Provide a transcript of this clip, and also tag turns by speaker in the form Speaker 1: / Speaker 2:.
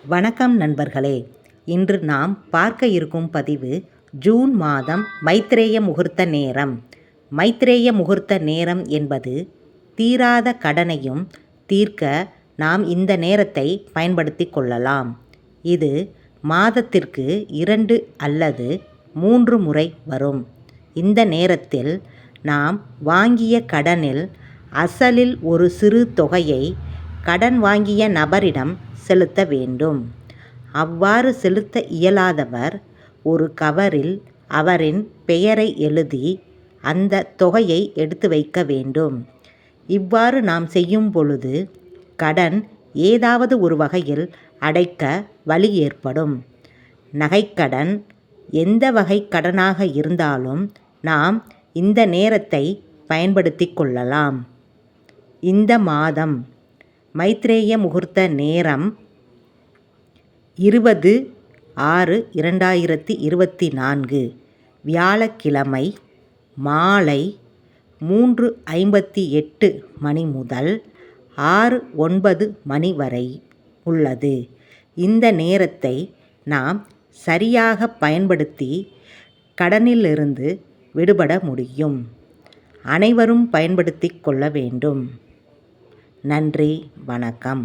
Speaker 1: வணக்கம் நண்பர்களே. இன்று நாம் பார்க்க இருக்கும் பதிவு ஜூன் மாதம் மைத்ரேய முகூர்த்த நேரம். மைத்ரேய முகூர்த்த நேரம் என்பது தீராத கடனையும் தீர்க்க நாம் இந்த நேரத்தை பயன்படுத்தி கொள்ளலாம். இது மாதத்திற்கு 2 அல்லது 3 முறை வரும். இந்த நேரத்தில் நாம் வாங்கிய கடனில் அசலில் ஒரு சிறு தொகையை கடன் வாங்கிய நபரிடம் செலுத்த வேண்டும். அவ்வாறு செலுத்த இயலாதவர் ஒரு கவரில் அவரின் பெயரை எழுதி அந்த தொகையை எடுத்து வைக்க வேண்டும். இவ்வாறு நாம் செய்யும் பொழுது கடன் ஏதாவது ஒரு வகையில் அடைக்க வழி ஏற்படும். நகைக்கடன் எந்த வகை கடனாக இருந்தாலும் நாம் இந்த நேரத்தை பயன்படுத்தி கொள்ளலாம். இந்த மாதம் மைத்ரேய முகூர்த்த நேரம் 20/6/2024 வியாழக்கிழமை மாலை 3:58 மணி முதல் 6:09 மணி வரை உள்ளது. இந்த நேரத்தை நாம் சரியாக பயன்படுத்தி கடனிலிருந்து விடுபட முடியும். அனைவரும் பயன்படுத்தி கொள்ள வேண்டும். நன்றி, வணக்கம்.